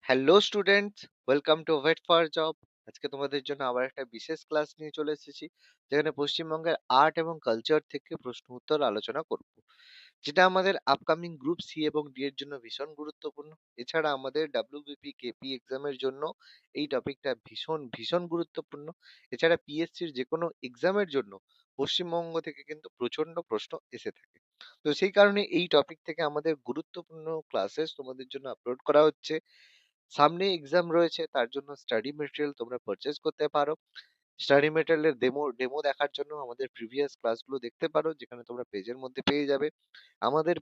Hello students, welcome to wait for job. আজকে তোমাদের জন্য আবার একটা বিশেষ ক্লাস নিয়ে চলে এসেছি, যেখানে পশ্চিমবঙ্গের আর্ট এবং কালচার থেকে প্রশ্ন উত্তর আলোচনা করব, যেটা আমাদের আপকামিং গ্রুপ সি এবং ডি এর জন্য ভীষণ গুরুত্বপূর্ণ। এছাড়া আমাদের ডাব্লিউবিপি কেপি এক্সামের জন্য এই টপিকটা ভীষণ ভীষণ গুরুত্বপূর্ণ। এছাড়া পিএসসির যে কোনো এক্সামের জন্য পশ্চিমবঙ্গ থেকে কিন্তু প্রচন্ড প্রশ্ন এসে থাকে। তো সেই কারণে এই টপিক থেকে আমাদের গুরুত্বপূর্ণ ক্লাসেস তোমাদের জন্য আপলোড করা হচ্ছে। সামনে এক্সাম রয়েছে, তার জন্য স্টাডি মেটেরিয়াল তোমরা পারচেজ করতে পারো। স্টাডি মেটেরিয়ালের ডেমো ডেমো দেখার জন্য আমাদের প্রিভিয়াস ক্লাসগুলো দেখতে পারো, যেখানে তোমরা পেজের মধ্যে পেয়ে যাবে। আমাদের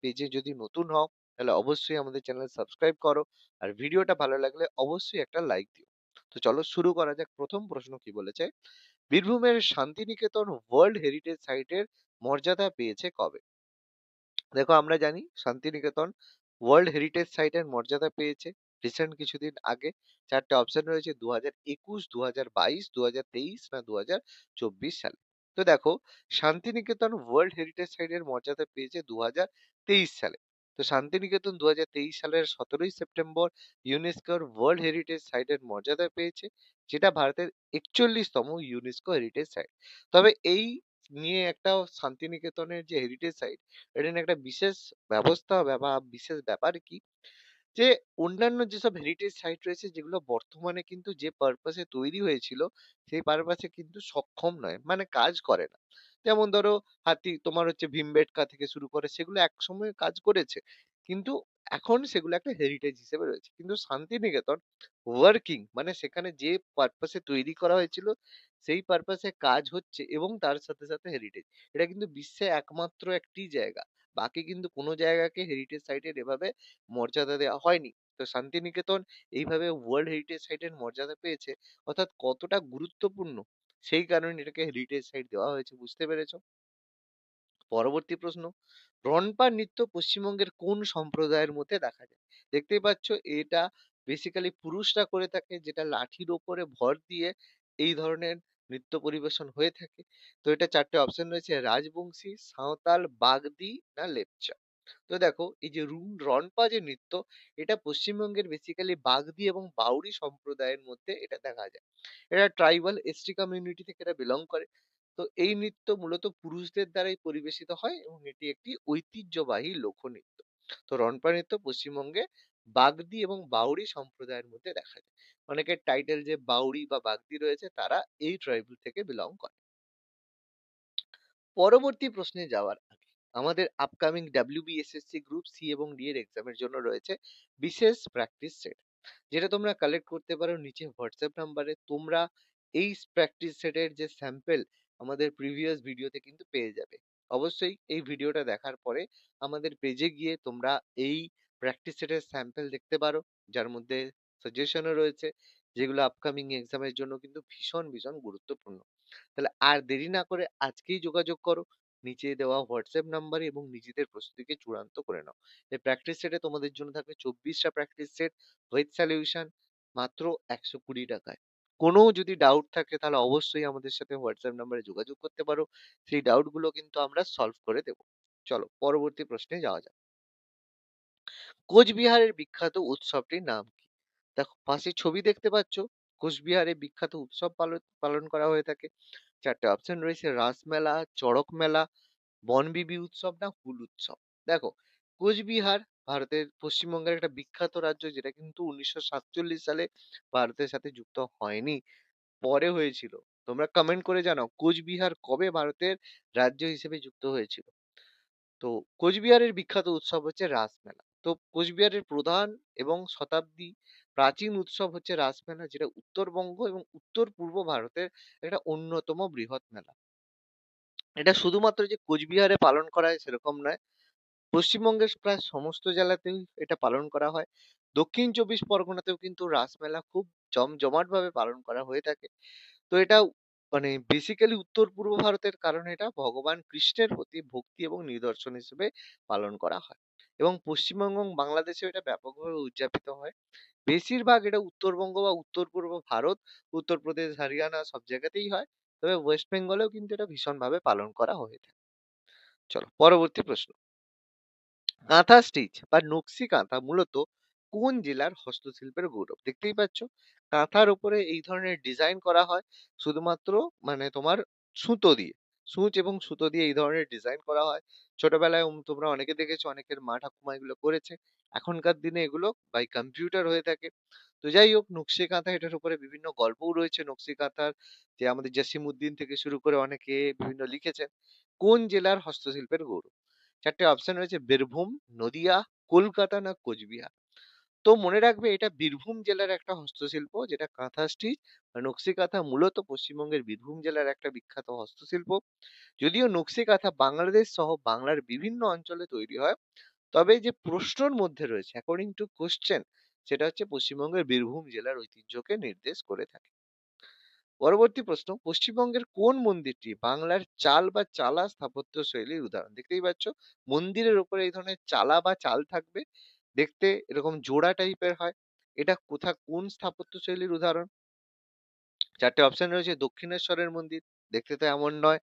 পেজে যদি নতুন হও, তাহলে অবশ্যই আমাদের চ্যানেল সাবস্ক্রাইব করো। আর ভিডিওটা ভালো লাগলে অবশ্যই একটা লাইক দিও। তো চলো শুরু করা যাক। প্রথম প্রশ্ন কি বলেছে, বীরভূমের শান্তিনিকেতন ওয়ার্ল্ড হেরিটেজ সাইটের মর্যাদা পেয়েছে কবে? দেখো, আমরা জানি শান্তিনিকেতন ওয়ার্ল্ড হেরিটেজ সাইটের মর্যাদা পেয়েছে রিসেন্ট কিছুদিন আগে। চারটে অপশন রয়েছে: 2021, 2022, 2023 না 2024 সালে। তো দেখো, শান্তিনিকেতন ওয়ার্ল্ড হেরিটেজ সাইটের মর্যাদা পেয়েছে 2023 সালে। তো শান্তিনিকেতন 2023 সালের 17ই সেপ্টেম্বর ইউনেস্কোর ওয়ার্ল্ড হেরিটেজ সাইটের মর্যাদা পেয়েছে, যেটা ভারতের 41তম ইউনেস্কো হেরিটেজ সাইট। তবে এই নিয়ে একটা শান্তিনিকেতনের যে হেরিটেজ সাইট, এটা নিয়ে একটা বিশেষ ব্যবস্থা বা বিশেষ ব্যাপার কি, যে অন্যান্য যেসব হেরিটেজ সাইট রয়েছে, যেগুলো বর্তমানে কিন্তু যে পারপাসে তৈরি হয়েছিল, সেই পারপাসে কিন্তু সক্ষম নয়, মানে কাজ করে না। যেমন ধরো, তোমার হচ্ছে ভীমবেটকা থেকে শুরু করে, সেগুলো একসময় কাজ করেছে, কিন্তু এখন সেগুলো একটা হেরিটেজ হিসেবে রয়েছে। কিন্তু শান্তিনিকেতন ওয়ার্কিং, মানে সেখানে যে পারপাসে তৈরি করা হয়েছিল সেই পারপাসে কাজ হচ্ছে, এবং তার সাথে সাথে হেরিটেজ। এটা কিন্তু বিশ্বে একমাত্র একটি জায়গা, বাকি কিন্তু কোনো জায়গাকে হেরিটেজ সাইটের এভাবে মর্যাদা দেওয়া হয়নি। তো শান্তিনিকেতন এইভাবে ওয়ার্ল্ড হেরিটেজ সাইটের মর্যাদা পেয়েছে, অর্থাৎ কতটা গুরুত্বপূর্ণ, সেই কারণে এটাকে হেরিটেজ সাইট দেওয়া হয়েছে। বুঝতে পেরেছো? পরবর্তী প্রশ্ন, রনপা নৃত্য পশ্চিমবঙ্গের কোন সম্প্রদায়ের মধ্যে দেখা যায়? দেখতেই পাচ্ছ, এটা বেসিক্যালি পুরুষরা করে থাকে, যেটা লাঠির ওপরে ভর দিয়ে এই ধরনের নৃত্য পরিবেশন হয়ে থাকে। তো এটা চারটে অপশন রয়েছে: রাজবংশী, সাঁওতাল, বাগদি না লেপচা। তো দেখো, এই যে রনপা যে নৃত্য, এটা পশ্চিমবঙ্গের বেসিক্যালি বাগদি এবং বাউরি সম্প্রদায়ের মধ্যে এটা দেখা যায়। এরা ট্রাইবাল এসটি কমিউনিটি থেকে এটা বিলং করে। তো এই নৃত্য মূলত পুরুষদের দ্বারাই পরিবেশিত হয়, এবং এটি একটি ঐতিহ্যবাহী লোকনৃত্য। তো রনপা নৃত্য পশ্চিমবঙ্গে বাগদি এবং বাউরি সম্প্রদায়ের মধ্যে দেখা যায়। অনেকের টাইটেল যে বাউরি বা বাগদি রয়েছে, তারা এই ট্রাইবেল থেকে বিলং করে। পরবর্তী প্রশ্নে যাওয়ার আগে, আমাদের আপকামিং ডাব্লিউবিএসএসসি গ্রুপ সি এবং ডি এর এক্সামের জন্য রয়েছে বিশেষ প্র্যাকটিস সেট, যেটা তোমরা কালেক্ট করতে পারো নিচে হোয়াটসঅ্যাপ নাম্বারে। তোমরা এই প্র্যাকটিস সেটের যে স্যাম্পল আমাদের প্রিভিয়াস ভিডিওতে কিন্তু পেয়ে যাবে। অবশ্যই এই ভিডিওটা দেখার পরে আমাদের পেজে গিয়ে তোমরা এই প্র্যাকটিস সেটের স্যাম্পল দেখতে পারো, যার মধ্যে সাজেশনও রয়েছে, যেগুলো আপকামিং এক্সামের জন্য কিন্তু ভীষণ ভীষণ গুরুত্বপূর্ণ। তাহলে আর দেরি না করে আজকেই যোগাযোগ করো নিচে দেওয়া হোয়াটসঅ্যাপ নাম্বারে, এবং নিজেদের প্রস্তুতিকে চূড়ান্ত করে নাও। এই প্র্যাকটিস সেটে তোমাদের জন্য থাকবে 24টা প্র্যাকটিস সেট উইথ সলিউশন, মাত্র 120 টাকায়। কোনো যদি ডাউট থাকে, তাহলে অবশ্যই আমাদের সাথে হোয়াটসঅ্যাপ নাম্বারে যোগাযোগ করতে পারো। সেই ডাউট গুলো কিন্তু আমরা সলভ করে দেবো। চলো পরবর্তী প্রশ্নে যাওয়া যাক। কোচবিহারের বিখ্যাত উৎসবটির নাম কি? দেখো, পাশে ছবি দেখতে পাচ্ছ, কোচবিহারে বিখ্যাত উৎসব পালন পালন করা হয়ে থাকে। চারটে অপশন রয়েছে: রাসমেলা, চড়ক মেলা, বনবিবি উৎসব না হুল উৎসব। দেখো, কোচবিহার ভারতের পশ্চিমবঙ্গের একটা বিখ্যাত রাজ্য, যেটা কিন্তু 1947 সালে ভারতের সাথে যুক্ত হয়নি, পরে হয়েছিল। তোমরা কমেন্ট করে জানাও, কোচবিহার কবে ভারতের রাজ্য হিসেবে যুক্ত হয়েছিল। তো কোচবিহারের বিখ্যাত উৎসব হচ্ছে রাসমেলা। তো কোচবিহারের প্রধান এবং শতাব্দী প্রাচীন উৎসব হচ্ছে রাসমেলা, যেটা উত্তরবঙ্গ এবং উত্তর পূর্ব ভারতের একটা অন্যতম বৃহৎ মেলা। এটা শুধুমাত্র যে কোচবিহারে পালন করা হয় সেরকম নয়, পশ্চিমবঙ্গের প্রায় সমস্ত জেলাতেই এটা পালন করা হয়। দক্ষিণ চব্বিশ পরগনাতেও কিন্তু রাসমেলা খুব জমজমাট ভাবে পালন করা হয়ে থাকে। তো এটা মানে বেসিক্যালি উত্তর পূর্ব ভারতের কারণে এটা ভগবান কৃষ্ণের প্রতি ভক্তি এবং নিদর্শন হিসেবে পালন করা হয়, এবং পশ্চিমবঙ্গ এবং বাংলাদেশেও এটা ব্যাপকভাবে উদযাপিত হয়। বেশিরভাগ এটা উত্তরবঙ্গ বা উত্তর পূর্ব ভারত, উত্তরপ্রদেশ, হরিয়ানা সব জায়গাতেই হয়। তবে ওয়েস্ট বেঙ্গলেও কিন্তু এটা ভীষণভাবে পালন করা হয়ে থাকে। চলো পরবর্তী প্রশ্ন, কাঁথা স্টিচ বা নকশি কাঁথা মূলত কোন জেলার হস্তশিল্পের গৌরব? দেখতেই পাচ্ছ, কাঁথার উপরে এই ধরনের ডিজাইন করা হয় শুধুমাত্র মানে তোমার সুতো দিয়ে। সূচ এবং সুতো দিয়ে এই ধরনের ডিজাইন করা হয়। ছোটবেলায় তোমরা অনেকে দেখেছো, অনেকের মা ঠাকুমা এগুলো করেছে। এখনকার দিনে এগুলো বাই কম্পিউটার হয়ে থাকে। তো যাই হোক, নকশি কাঁথা, এটার উপরে বিভিন্ন গল্পও রয়েছে নকশি কাঁথার, যে আমাদের জসিমউদ্দিন থেকে শুরু করে অনেকে বিভিন্ন লিখেছেন। কোন জেলার হস্তশিল্পের গৌরব? ৪ টে অপশন রয়েছে, বীরভূম, নদিয়া, কলকাতা না কোচবিহার। তো মনে রাখবে, এটা বীরভূম জেলার একটা হস্তশিল্প, যেটা কাঁথা স্টিচ বা নকশি কাঁথা মূলত পশ্চিমবঙ্গের বীরভূম জেলার একটা বিখ্যাত হস্তশিল্প। যদিও নকশি কাঁথা বাংলাদেশ সহ বাংলার বিভিন্ন অঞ্চলে তৈরি হয়, তবে যে প্রশ্নর মধ্যে রয়েছে অ্যাকর্ডিং টু কোশ্চেন, সেটা হচ্ছে পশ্চিমবঙ্গের বীরভূম জেলার ঐতিহ্যকে নির্দেশ করে থাকে। পরবর্তী প্রশ্ন, পশ্চিমবঙ্গের কোন মন্দিরটি বাংলার চাল বা চালা স্থাপত্য শৈলীর উদাহরণ? দেখতেই পাচ্ছ, মন্দিরের উপরে এই ধরনের চালা বা চাল থাকবে, দেখতে এরকম জোড়া টাইপের হয়। এটা কোন স্থাপত্য শৈলীর উদাহরণ? ৪ টে অপশন রয়েছে, দক্ষিণেশ্বরের মন্দির, দেখতে তো এমন নয়।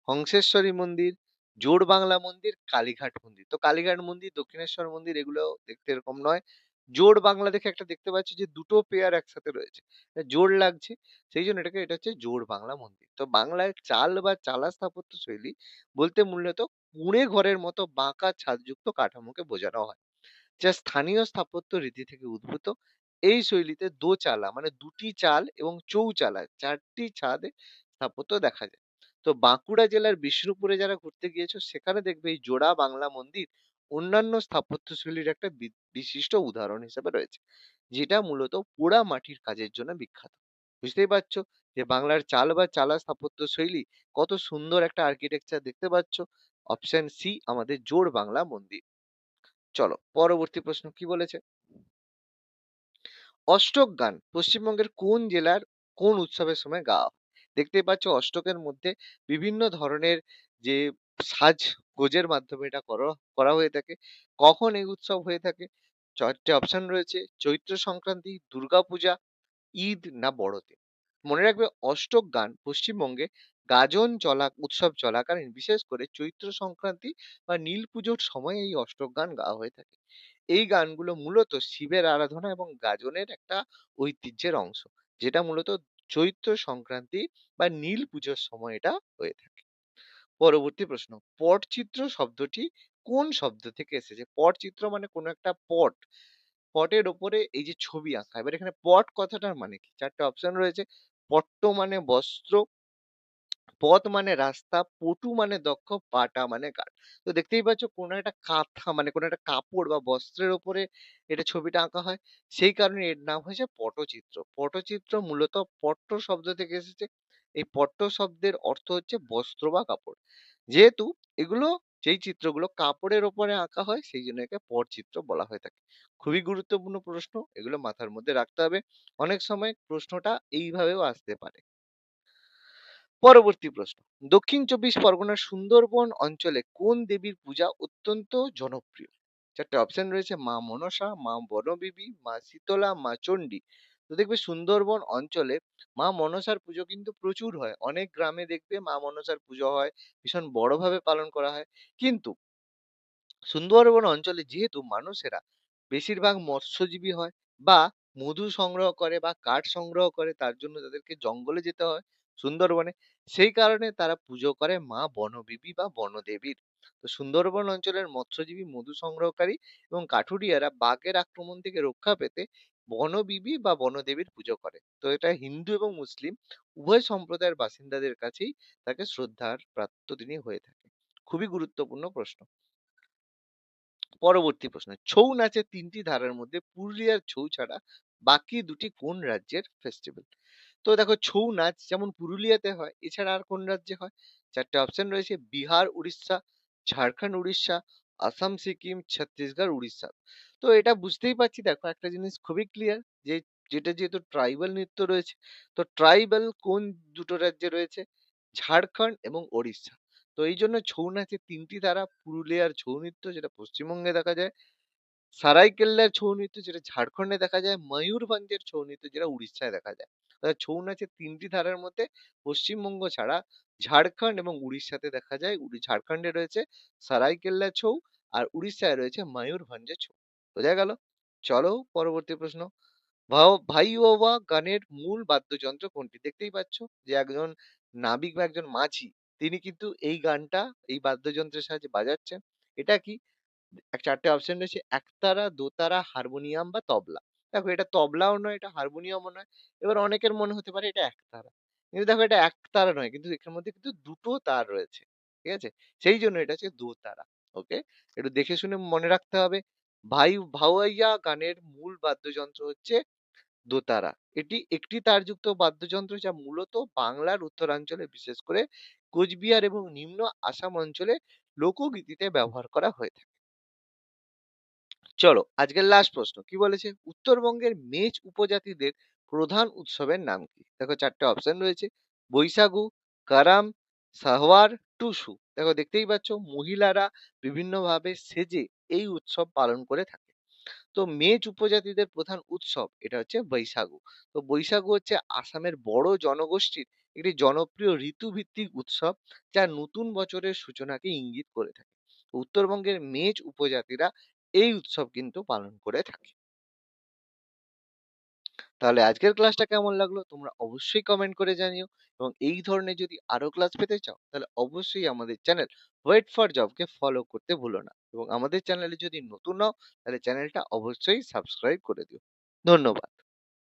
হংসেশ্বরী মন্দির, জোড় বাংলা মন্দির, কালীঘাট মন্দির। তো কালীঘাট মন্দির, দক্ষিণেশ্বর মন্দির এগুলো দেখতে এরকম নয়। জোড় বাংলা দেখে একটা দেখতে পাচ্ছি যে দুটো পেয়ার একসাথে রয়েছে, জোড় লাগছে, সেই জন্য এটা হচ্ছে জোড় বাংলা মন্দির। তো বাংলায় চাল বা চালা স্থাপত্য শৈলী বলতে মূলত কুঁড়ে ঘরের মতো বাঁকা ছাদযুক্ত কাঠামোকে বোঝানো হয়, যা স্থানীয় স্থাপত্য রীতি থেকে উদ্ভূত। এই শৈলীতে দোচালা মানে দুটি চাল এবং চৌচালা চারটি ছাদে স্থাপত্য দেখা যায়। তো বাঁকুড়া জেলার বিষ্ণুপুরে যারা ঘুরতে গিয়েছো, সেখানে দেখবে এই জোড়া বাংলা মন্দির অন্যান্য স্থাপত্য শৈলীর একটা বিশিষ্ট উদাহরণ হিসেবে রয়েছে, যেটা মূলত পোড়া মাটির কাজের জন্য বিখ্যাত। বুঝতেই পারছো যে বাংলার চাল বা চালা স্থাপত্য শৈলী কত সুন্দর একটা আর্কিটেকচার, দেখতে পাচ্ছ। অপশন সি আমাদের জোড় বাংলা মন্দির। চলো পরবর্তী প্রশ্ন কি বলেছে। অষ্টক গান পশ্চিমবঙ্গের কোন জেলার কোন উৎসবের সময় গাওয়া হয়? দেখতেই পাচ্ছ, অষ্টকের মধ্যে বিভিন্ন ধরনের যে সাজগোজের মাধ্যমে এটা করা করা হয়ে থাকে। কখন এই উৎসব হয়ে থাকে? ৪ টে অপশন রয়েছে, চৈত্র সংক্রান্তি, দুর্গাপূজা, ঈদ না বড়দিন। মনে রাখবে, অষ্টক গান পশ্চিমবঙ্গে গাজন উৎসব চলাকালীন, বিশেষ করে চৈত্র সংক্রান্তি বা নীল পুজোর সময় এই অষ্টক গান গাওয়া হয়ে থাকে। এই গানগুলো মূলত শিবের আরাধনা এবং গাজনের একটা ঐতিহ্যের অংশ, যেটা মূলত চৈত্র সংক্রান্তি বা নীল পুজোর সময় এটা হয়ে থাকে। পরবর্তী প্রশ্ন, পটচিত্র শব্দটি কোন শব্দ থেকে এসেছে? পটচিত্র মানে কোনো একটা পট, পটের ওপরে এই যে ছবি আঁকা। এবার এখানে পট কথাটার মানে কি? ৪ টে অপশন রয়েছে, পট্ট মানে বস্ত্র, পথ মানে রাস্তা, পটু মানে দক্ষ, পাটা মানে গাঢ়। তো দেখতেই পাচ্ছ, কোনো একটা কাঁথা মানে কোনো একটা কাপড় বা বস্ত্রের উপরে এটা ছবিটা আঁকা হয়। সেই কারণে এর নাম হয়েছে পটচিত্র। পটচিত্র মূলত পট্ট শব্দ থেকে এসেছে। এই পট্ট শব্দের অর্থ হচ্ছে বস্ত্র বা কাপড়। যেহেতু এগুলো, যেই চিত্রগুলো কাপড়ের উপরে আঁকা হয়, সেই জন্য একে পটচিত্র বলা হয়ে থাকে। খুবই গুরুত্বপূর্ণ প্রশ্ন, এগুলো মাথার মধ্যে রাখতে হবে। অনেক সময় প্রশ্নটা এইভাবেও আসতে পারে। পরবর্তী প্রশ্ন, দক্ষিণ চব্বিশ পরগনার সুন্দরবন অঞ্চলে কোন দেবীর পূজা অত্যন্ত জনপ্রিয়? ৪ টে অপশন রয়েছে, মা মনসা, মা বনবিবি, মা শীতলা, মা চণ্ডী। তো দেখবে সুন্দরবন অঞ্চলে মা মনসার পুজো কিন্তু প্রচুর হয়, অনেক গ্রামে দেখবে মা মনসার পুজো হয়, ভীষণ বড়ভাবে পালন করা হয়। কিন্তু সুন্দরবন অঞ্চলে যেহেতু মানুষেরা বেশিরভাগ মৎস্যজীবী হয় বা মধু সংগ্রহ করে বা কাঠ সংগ্রহ করে, তার জন্য তাদেরকে জঙ্গলে যেতে হয় সুন্দরবনে। সেই কারণে তারা পুজো করে মা বনবিবি বা বনদেবীর। তো সুন্দরবন অঞ্চলের মৎস্যজীবী, মধু সংগ্রহকারী এবং কাঠুরিয়ারা বাঘের আক্রমণ থেকে রক্ষা পেতে বনবিবি বা বনদেবীর পুজো করে। তো এটা হিন্দু এবং মুসলিম উভয় সম্প্রদায়ের বাসিন্দাদের কাছেই তাকে শ্রদ্ধার প্রাপ্ত তিনি হয়ে থাকে। খুবই গুরুত্বপূর্ণ প্রশ্ন। পরবর্তী প্রশ্ন, ছৌ নাচের ৩টি ধারার মধ্যে পুরুলিয়ার ছৌ ছাড়া বাকি দুটি কোন রাজ্যের ফেস্টিভ্যাল? তো দেখো, ছৌ নাচ যেমন পুরুলিয়াতে হয়, এছাড়া আর কোন রাজ্যে হয়? ৪ টে অপশন রয়েছে, বিহার, উড়িষ্যা, ঝাড়খণ্ড, উড়িষ্যা, আসাম, সিকিম, ছত্তিশগড়, উড়িষ্যা। তো এটা বুঝতেই পারছি, দেখো একটা জিনিস খুবই ক্লিয়ার, যে যেটা যেহেতু ট্রাইবাল নৃত্য রয়েছে, তো ট্রাইবাল কোন দুটো রাজ্যে রয়েছে? ঝাড়খণ্ড এবং ওড়িশা। তো এই জন্য ছৌ নাচের ৩টি ধারা, পুরুলিয়ার ছৌ নৃত্য যেটা পশ্চিমবঙ্গে দেখা যায়, সারাইকেল্লার ছৌ নৃত্য যেটা ঝাড়খণ্ডে দেখা যায়, ময়ূরভঞ্জের ছৌ নৃত্য যেটা উড়িষ্যায় দেখা যায়। ছৌ নাচের ৩টি ধারার মধ্যে পশ্চিমবঙ্গ ছাড়া ঝাড়খণ্ড এবং উড়িষ্যাতে দেখা যায়। ঝাড়খণ্ডে রয়েছে সারাইকেল্লা ছৌ, আর উড়িষ্যায় রয়েছে ময়ূরভঞ্জের ছৌ। বোঝা গেল? চলো পরবর্তী প্রশ্ন। ভাই ওবা গানের মূল বাদ্যযন্ত্র কোনটি? দেখতেই পাচ্ছ যে একজন নাবিক বা একজন মাঝি তিনি কিন্তু এই গানটা এই বাদ্যযন্ত্রের সাহায্যে বাজাচ্ছেন। এটা কি? ৪ টে অপশন রয়েছে, একতারা, দোতারা, হারমোনিয়াম বা তবলা। দেখো এটা তবলাও নয়, এটা হারমোনিয়ামও নয়। এবার অনেকের মনে হতে পারে এটা একতারা। কিন্তু দেখো এটা একতারা নয়। কিন্তু এটার মধ্যে কিন্তু ২ টো তার রয়েছে। ঠিক আছে? সেই জন্য এটা হচ্ছে দোতারা। ওকে? একটু দেখে শুনে মনে রাখতে হবে। ভাওয়াইয়া গানের মূল বাদ্যযন্ত্র হচ্ছে দোতারা। এটি একটি তারযুক্ত বাদ্যযন্ত্র যা মূলত বাংলার উত্তরাঞ্চলে, বিশেষ করে কোচবিহার এবং নিম্ন আসাম অঞ্চলে লোকগীতিতে ব্যবহার করা হয়ে থাকে। চলো আজকের লাস্ট প্রশ্ন কি বলেছে, উত্তরবঙ্গের মেচ উপজাতিদের প্রধান উৎসবের নাম কি? দেখো ৪ টে অপশন রয়েছে, বৈশাখু, কারাম, সাহওয়ার, টুসু। দেখো দেখতেই পাচ্ছ মহিলারা বিভিন্নভাবে সেজে এই উৎসব পালন করে থাকে। তো মেচ উপজাতিদের প্রধান উৎসব এটা হচ্ছে বৈশাখু। তো বৈশাখু হচ্ছে আসামের বড় জনগোষ্ঠীর একটি জনপ্রিয় ঋতুভিত্তিক উৎসব, যা নতুন বছরের সূচনাকে ইঙ্গিত করে থাকে। উত্তরবঙ্গের মেচ উপজাতিরা এই উৎসব কিন্তু পালন করে থাকে। তাহলে আজকের ক্লাসটা কেমন লাগলো তোমরা অবশ্যই কমেন্ট করে জানিও, এবং এই ধরনের যদি আরো ক্লাস পেতে চাও তাহলে অবশ্যই আমাদের চ্যানেল ওয়েট ফর জবকে ফলো করতে ভুলো না, এবং আমাদের চ্যানেলে যদি নতুন হও তাহলে চ্যানেলটা অবশ্যই সাবস্ক্রাইব করে দিও। ধন্যবাদ।